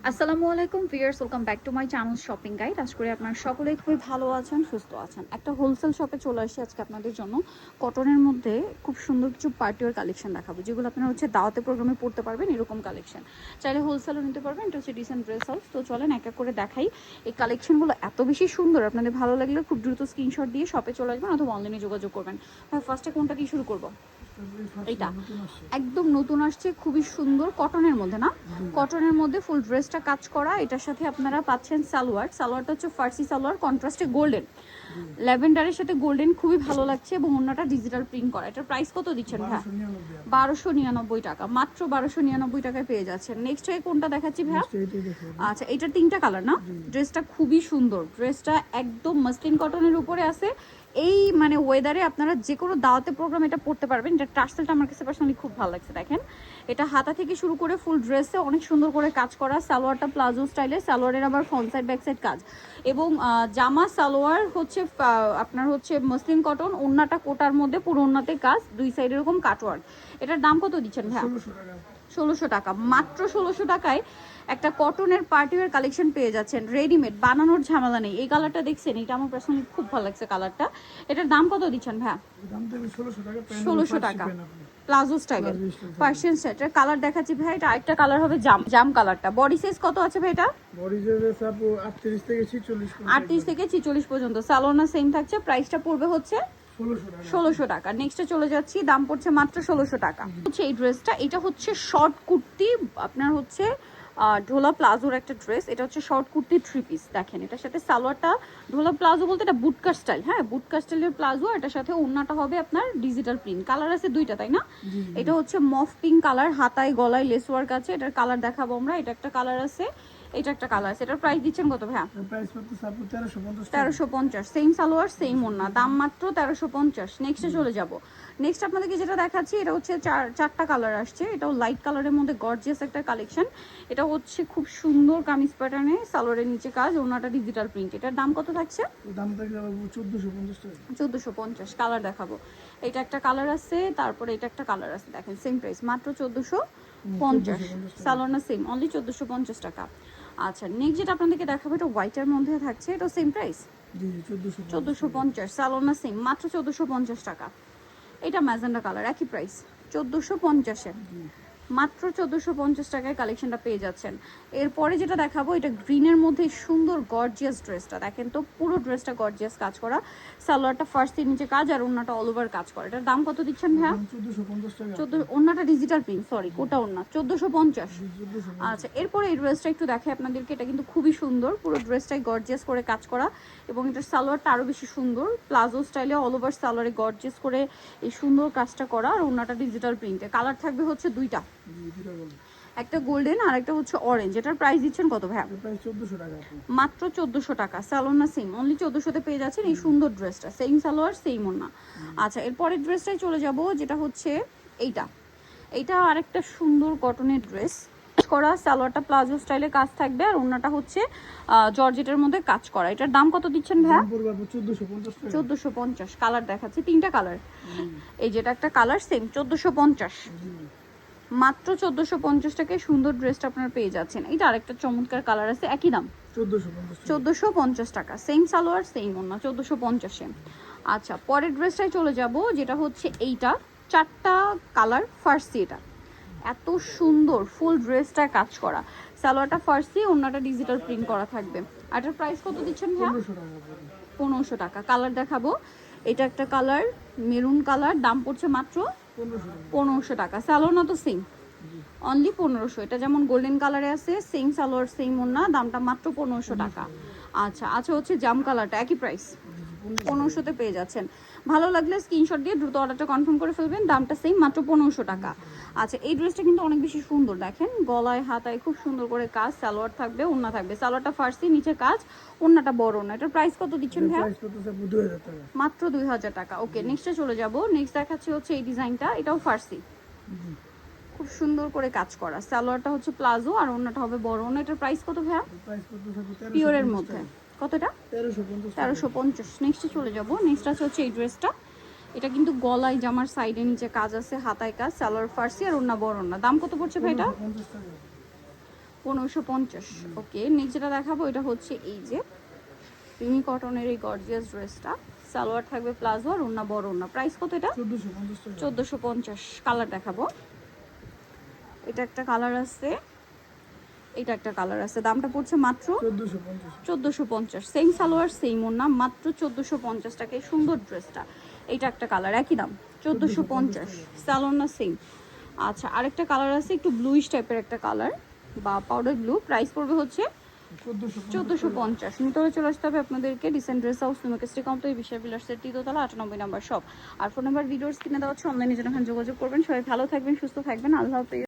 আসসালামু আলাইকুম viewers, welcome back to my channel shopping guide. আশা করি আপনারা সকলেই খুবই ভালো আছেন, সুস্থ আছেন। একটা হোলসেল শপে চলে আসি আজকে আপনাদের জন্য। কটনের মধ্যে খুব সুন্দর কিছু পার্টিওয়ার কালেকশন দেখাবো, যেগুলো আপনারা দাওয়াতে প্রোগ্রামে পড়তে পারবেন। এরকম কালেকশন চাইলে হোলসেলও নিতে পারবেন। এটা হচ্ছে ডিসেন্ট ড্রেস হাউস। তো চলেন এক এক করে দেখাই। এই কালেকশনগুলো এত বেশি সুন্দর, আপনাদের ভালো লাগলে খুব দ্রুত স্ক্রিনশট দিয়ে শপে চলে আসবেন অথবা অনলাইনে যোগাযোগ করবেন। ফার্স্টে কোনটা দিয়ে শুরু করবো? এটা একদম নতুন আসছে, খুবই সুন্দর কটনের মধ্যে, না কটনের মধ্যে ফুল ড্রেসটা কাজ করা। এটার সাথে আপনারা পাচ্ছেন সালোয়ারটা হচ্ছে ফার্সি সালোয়ার, কন্ট্রাস্টে গোল্ডেন, ল্যাভেন্ডারের সাথে গোল্ডেন, খুবই ভালো লাগছে। এবং অন্যটা ডিজিটাল প্রিন্ট করা। এটার প্রাইস কত দিচ্ছেন ভাই? 1299 টাকা, মাত্র 1299 টাকায় পেয়ে যাচ্ছেন। নেক্সট কোনটা দেখাচ্ছি ভাই? আচ্ছা, এটা তিনটা কালার না? ড্রেসটা খুবই সুন্দর, ড্রেসটা একদম মাসলিন কটনের উপরে আছে। এই মানে ওয়েদারে আপনারা যে কোনো দাওয়াতে প্রোগ্রাম এটা পড়তে পারবেন। এটা টার্সেলটা আমার কাছে পার্সোনালি খুব ভালো লাগছে। দেখেন, এটা হাতা থেকে শুরু করে ফুল ড্রেসে অনেক সুন্দর করে কাজ করা। সালোয়ারটা প্লাজো স্টাইলে, সালোয়ারের আবার ফ্রন্ট সাইড ব্যাক সাইড কাজ। এবং জামা সালোয়ার হচ্ছে আপনার হচ্ছে মসলিন কটন, ওন্নাটা কোটার মধ্যে পুরো ওন্নাতে কাজ, দুই সাইড এরকম কাটওয়ার্ক। এটার দাম কত দিচ্ছেন ভাই? 1600 টাকা, মাত্র 1600 টাকায় একটা কটনের পার্টিওয়ার কালেকশন পেয়ে যাচ্ছেন। রেডিমেড, বানানোর ঝামেলা নেই। এই কালারটা দেখছেন, এটা আমার পার্সোনালি খুব ভালো লাগছে কালারটা। এটার দাম কত দিচ্ছেন ভাই? 1600 টাকা, প্লাজো স্টাইলের পার্সিয়ান সেটের কালার দেখাচ্ছি ভাই। এটা আরেকটা কালার হবে জাম কালারটা। বডি সাইজ কত আছে ভাই এটা? বডি সাইজ আপু 38 থেকে 46, 38 থেকে 46 পর্যন্ত। সালোনা সেম থাকছে। প্রাইসটা পড়বে হচ্ছে 1600 টাকা। নেক্সটে চলে যাচ্ছি, দাম পড়ছে মাত্র 1600 টাকা। হচ্ছে এই ড্রেসটা, এটা হচ্ছে শর্ট কুর্তি, আপনার হচ্ছে ঢোলা প্লাজোর একটা ড্রেস। এটা হচ্ছে শর্ট কুর্তি থ্রি পিস। দেখেন, এটার সাথে সালোয়ারটা ঢোলা প্লাজো বলতে এটা বুটকাট স্টাইল, হ্যাঁ বুটকাট স্টাইলের প্লাজো। এটার সাথে ওড়নাটা হবে আপনার ডিজিটাল প্রিন্ট। কালার আছে দুইটা, তাই না? এটা হচ্ছে মফ পিঙ্ক কালার, হাতায় গলায় লেস ওয়ার্ক আছে। এটার কালার দেখাবো আমরা। এটা একটা কালার আছে, এটা একটা কালার আছে। এটার প্রাইস দিচ্ছেন কত ভাইয়া? প্রাইস কত আপু? 1350। সেম সালোয়ার সেম ওড়না, দাম মাত্র 1350। নেক্সটে চলে যাব। নেক্সট আপনাদেরকে যেটা দেখাচ্ছি, এটা হচ্ছে চারটা কালার আসছে। এটাও লাইট কালারের মধ্যে গর্জিয়াস একটা কালেকশন। এটা হচ্ছে খুব সুন্দর কামিজ প্যাটার্নে, সালোয়ারের নিচে কাজ, ওড়নাটা ডিজিটাল প্রিন্ট। এটার দাম কত থাকছে? দাম থাকবে 1450 টাকা। 1450। কালার দেখাবো। এটা একটা কালার আছে, তারপরে এটা একটা কালার আছে। দেখেন, সেম প্রাইস, মাত্র 1450। সালোয়ার সেম, অনলি 1450 টাকা। আচ্ছা, নেক্সট যেটা আপনাদেরকে দেখাবো, এটা হোয়াইটের মধ্যে থাকছে। এটা সেম প্রাইস, জি 1450। সালোনা সেম, মাত্র 1450 টাকা। এটা ম্যাজেন্ডা কালার, একই প্রাইস 1450-এ, মাত্র 1450 টাকায় কালেকশনটা পেয়ে যাচ্ছেন। এরপরে যেটা দেখাবো, এটা গ্রিনের মধ্যে সুন্দর গর্জিয়াস ড্রেসটা। দেখেন তো, পুরো ড্রেসটা গর্জিয়াস কাজ করা। সালোয়ারটা ফার্স্টের নিচে কাজ আর ওড়নাটা অল ওভার কাজ করা। এটার দাম কত দিচ্ছেন ভাইয়া? 1450 টাকা। ওড়নাটা ডিজিটাল প্রিন্ট, সরি কোটা ওড়না, 1450। আচ্ছা, এরপরে এই ড্রেসটা একটু দেখে আপনাদেরকে। এটা কিন্তু খুবই সুন্দর, পুরো ড্রেসটাই গর্জিয়াস করে কাজ করা। এবং এটার সালোয়ারটা আরো বেশি সুন্দর, প্লাজো স্টাইলে অল ওভার সালোয়ারে গর্জিয়াস করে এই সুন্দর কাজটা করা। আর ওড়নাটা ডিজিটাল প্রিন্টে। কালার থাকবে হচ্ছে দুইটা, একটা গোল্ডেন আর একটা হচ্ছে অরেঞ্জ। এটার প্রাইস দিচ্ছেন কত ভাইয়া? প্রাইস 1400 টাকা। মাত্র 1400 টাকা। সালোনা সেম, অনলি 1400-তে পেয়ে যাচ্ছেন এই সুন্দর ড্রেসটা। সেম সালোয়ার সেম ওড়না। আচ্ছা, এরপরের ড্রেসটাই চলে যাব, যেটা হচ্ছে এইটা আরেকটা সুন্দর কটনের ড্রেস করা। সালোয়ারটা প্লাজো স্টাইলে কাজ থাকবে আর ওড়নাটা হচ্ছে জর্জেটের মধ্যে কাজ করা। এটার দাম কত দিচ্ছেন ভাইয়া? 1450 টাকা। 1450। কালার দেখাচ্ছি, তিনটা কালার। এই যেটা একটা কালার সেম 1450, মাত্র 1450 টাকায় সুন্দর ড্রেসটা আপনারা পেয়ে যাচ্ছেন। এটা আরেকটা চমৎকার কালার আছে, একই দাম 1450 টাকা। সেম সালোয়ার সেম ওড়না, 1450-এ। আচ্ছা, পরের ড্রেসটাই চলে যাব, যেটা হচ্ছে এইটা চারটা কালার ফার্সি। এটা এত সুন্দর, ফুল ড্রেসটা কাজ করা। সালোয়ারটা ফার্সি, ওড়নাটা ডিজিটাল প্রিন্ট করা থাকবে। আর এটার প্রাইস কত দিচ্ছেন ভাইয়া? 1500 টাকা। কালার দেখাবো। এটা একটা কালার মেরুন কালার, দাম পড়ছে মাত্র 1500 টাকা। সালোয়ার তো সেম, অনলি 1500। এটা যেমন গোল্ডেন কালারে আছে, সেম সালোয়ার সেম ওড়না, দামটা মাত্র 1500 টাকা। আচ্ছা হচ্ছে জাম কালারটা, একই প্রাইস 1500-তে পেয়ে যাচ্ছেন। ভালো লাগলে স্ক্রিনশট দিয়ে দ্রুত অর্ডারটা কনফার্ম করে ফেলবেন। দামটা সেম, মাত্র 1500 টাকা। আচ্ছা, এই ড্রেসটা কিন্তু অনেক বেশি সুন্দর। দেখেন, গলায় হাতায় খুব সুন্দর করে কাজ, সালোয়ার থাকবে, ওড়না থাকবে। সালোয়ারটা ফার্সি, নিচে কাজ, ওড়নাটা বড় ওড়না। এটার প্রাইস কত দিচ্ছেন ভাইয়া? মাত্র 2000 টাকা। ওকে, নেক্সটে চলে যাব। নেক্সট দেখাচ্ছি হচ্ছে এই ডিজাইনটা। এটাও ফার্সি, খুব সুন্দর করে কাজ করা। সালোয়ারটা হচ্ছে প্লাজো আর ওড়নাটা হবে বড় ওড়না। এটার প্রাইস কত ভাইয়া? পিওরের মধ্যে কতটা? 1350। নেক্সটে চলে যাব। নেক্সট আছে হচ্ছে এই ড্রেসটা। এটা কিন্তু গলায় জামার সাইডে নিচে কাজ আছে, হাতায় কাজ, সালোয়ার ফার্সি আর ওড়না বড় ওড়না। দাম কত পড়ছে ভাই এটা? 1550। ওকে, নেক্সট যেটা দেখাবো এটা হচ্ছে এই যে ক্রিমি কটনের এই গর্জিয়াস ড্রেসটা। সালোয়ার থাকবে প্লাজো আর ওড়না বড় ওড়না। প্রাইস কত এটা? 1450 টাকা। 1450। কালার দেখাবো, এটা একটা কালার আছে, এটা একটা কালার আছে। দামটা পড়ছে মাত্র 1450। 1450। সেম সালোয়ার সেম ওড়না, মাত্র 1450 টাকায় সুন্দর ড্রেসটা। এটা একটা কালার, একই দাম 1450। সালোয়ার না সেম। আচ্ছা, আরেকটা কালার আছে একটু ব্লুইশ টাইপের একটা কালার বা পাউডার ব্লু। প্রাইস পড়বে হচ্ছে 1450। নিতরে চলে আসতে হবে আপনাদেরকে decent dress house New Market complex বিশাল বিলাসের 3 তলা 98 নাম্বার শপ। আর ফোন নাম্বার ভিডিওস কিনে দেওয়া হচ্ছে, অনলাইনে জন্য জন্য যোগাযোগ করবেন। সবাই ভালো থাকবেন, সুস্থ থাকবেন, আল্লাহ হাফেজ।